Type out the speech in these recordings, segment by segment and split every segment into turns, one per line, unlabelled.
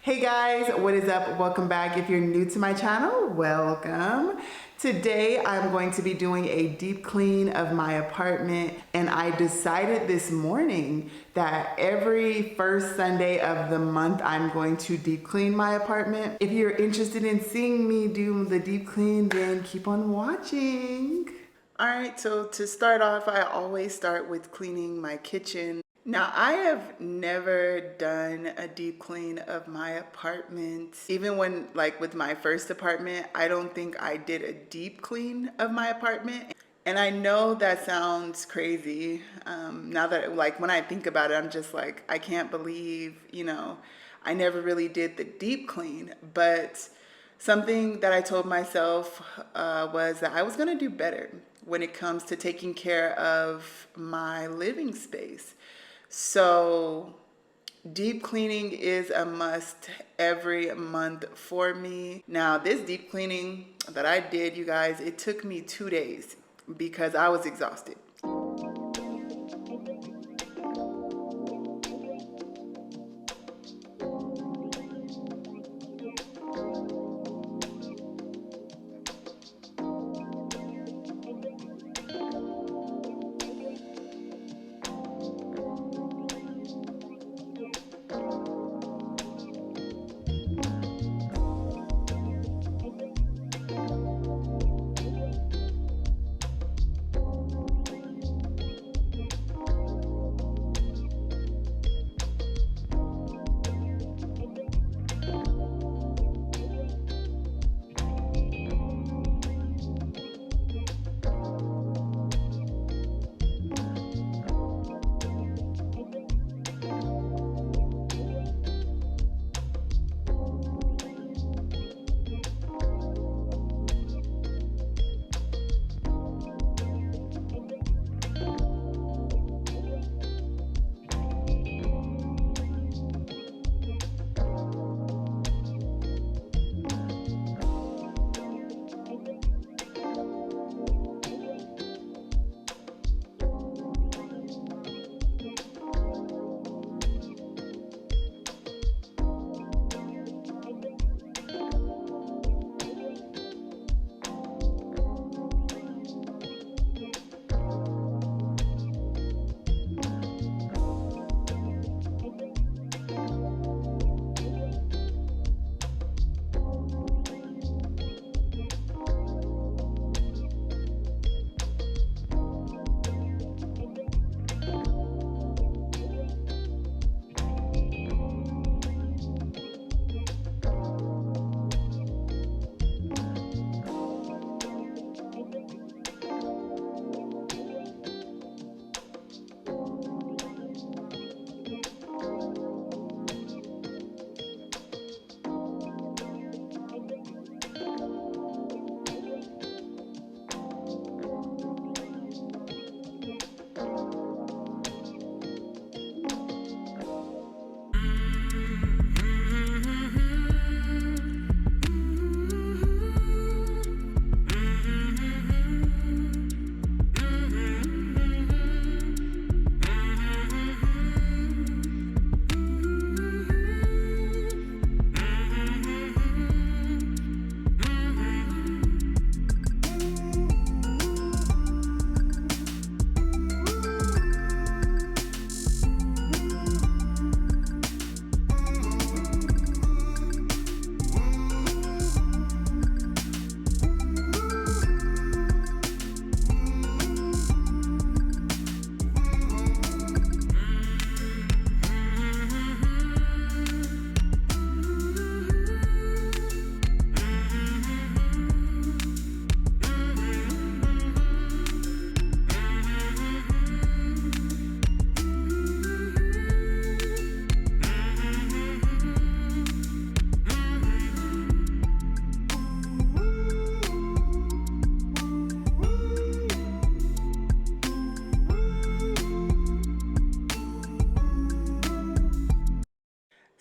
Hey guys, what is up? Welcome back. If you're new to my channel, welcome. Today I'm going to be doing a deep clean of my apartment, and I decided this morning that every first Sunday of the month I'm going to deep clean my apartment. If you're interested in seeing me do the deep clean, then keep on watching. All right, so to start off, I always start with cleaning my kitchen. Now, I have never done a deep clean of my apartment. Even when, like with my first apartment, I don't think I did a deep clean of my apartment. And I know that sounds crazy. Now that, like, when I think about it, I'm just like, I can't believe, I never really did the deep clean. But something that I told myself was that I was going to do better when it comes to taking care of my living space. So deep cleaning is a must every month for me. Now, this deep cleaning that I did, you guys, it took me 2 days because I was exhausted.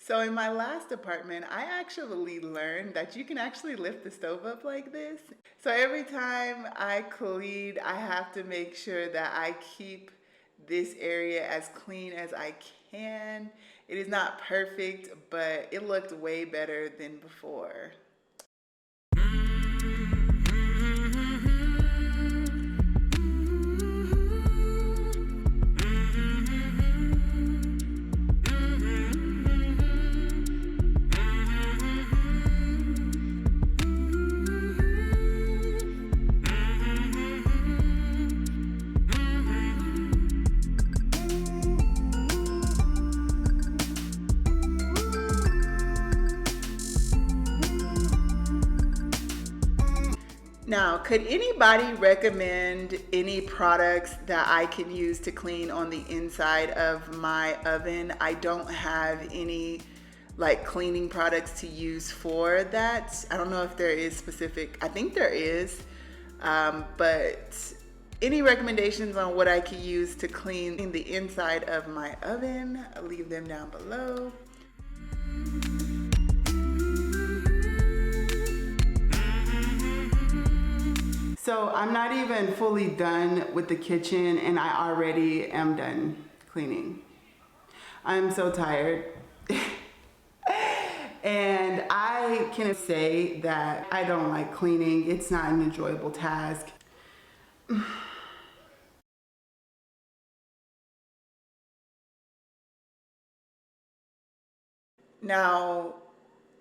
So in my last apartment, I actually learned that you can actually lift the stove up like this. So every time I clean, I have to make sure that I keep this area as clean as I can. It is not perfect, but it looked way better than before. Now, could anybody recommend any products that I can use to clean on the inside of my oven? I don't have any like cleaning products to use for that. I don't know if there is specific, I think there is, but any recommendations on what I could use to clean the inside of my oven? I'll leave them down below. So I'm not even fully done with the kitchen and I already am done cleaning. I'm so tired. And I can say that I don't like cleaning. It's not an enjoyable task. Now,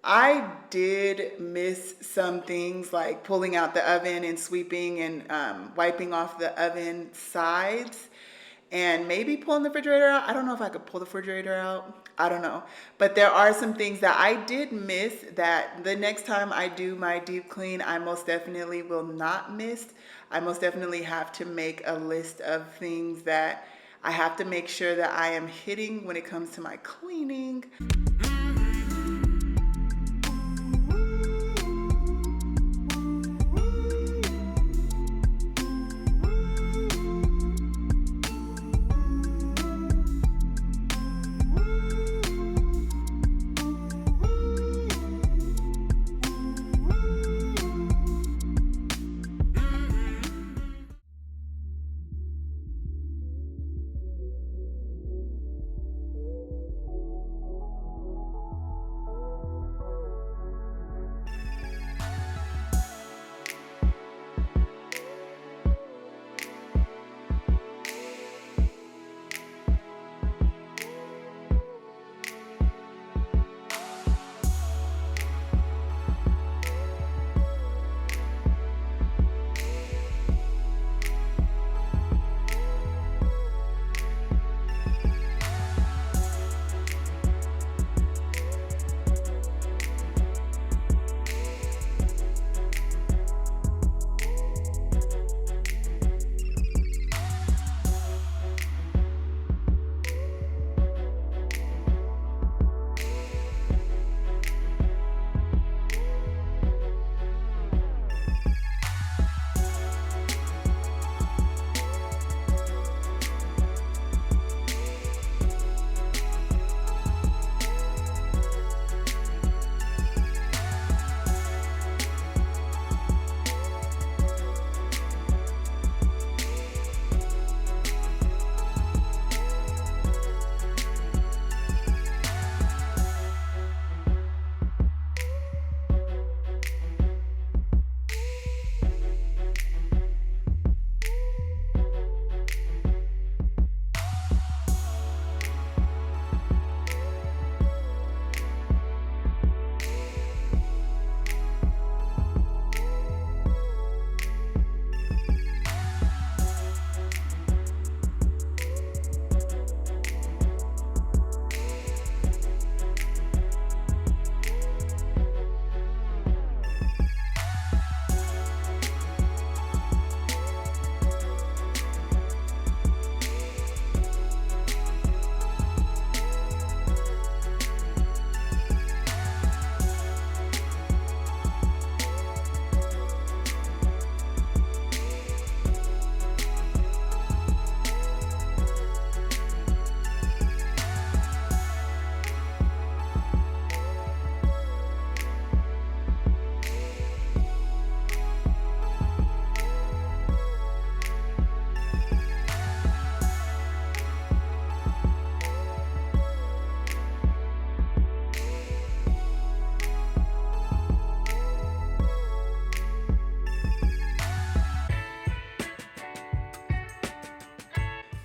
I did miss some things like pulling out the oven and sweeping and wiping off the oven sides and maybe pulling the refrigerator out. I don't know if I could pull the refrigerator out. I don't know. But there are some things that I did miss that the next time I do my deep clean, I most definitely will not miss. I most definitely have to make a list of things that I have to make sure that I am hitting when it comes to my cleaning.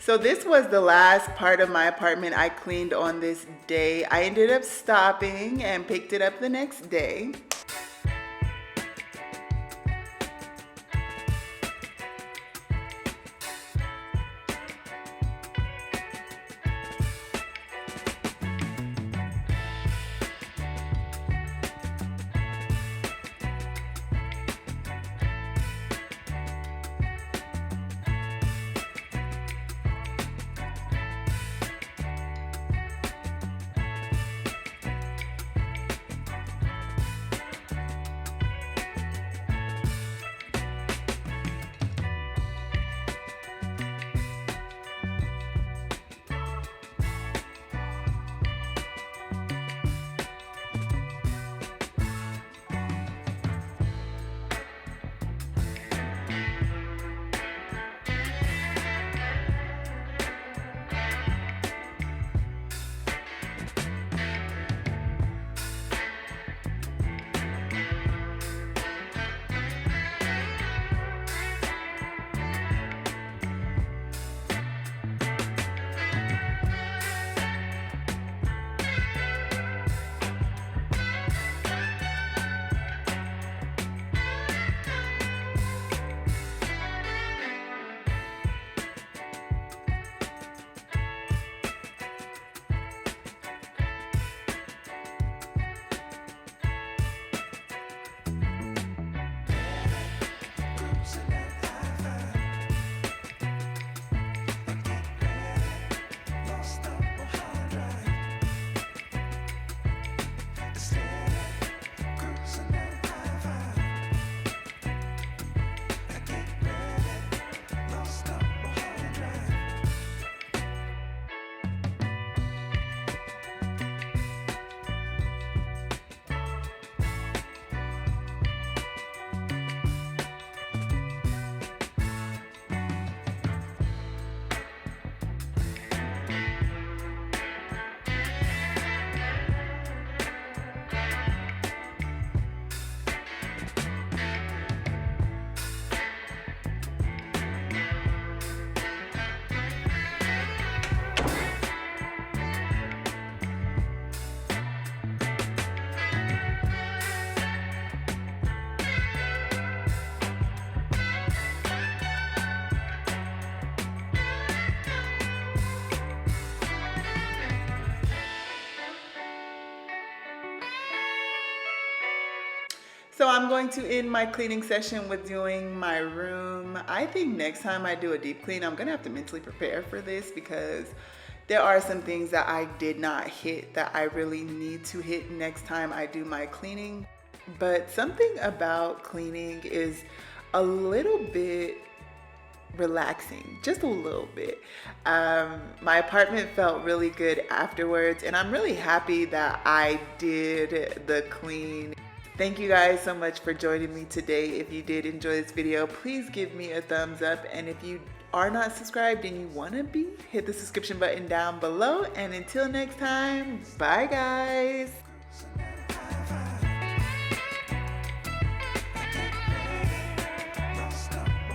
So this was the last part of my apartment I cleaned on this day. I ended up stopping and picked it up the next day. So I'm going to end my cleaning session with doing my room. I think next time I do a deep clean, I'm gonna have to mentally prepare for this because there are some things that I did not hit that I really need to hit next time I do my cleaning. But something about cleaning is a little bit relaxing, just a little bit. My apartment felt really good afterwards, and I'm really happy that I did the clean. Thank you guys so much for joining me today. If you did enjoy this video, please give me a thumbs up. And if you are not subscribed and you want to be, hit the subscription button down below. And until next time, bye guys.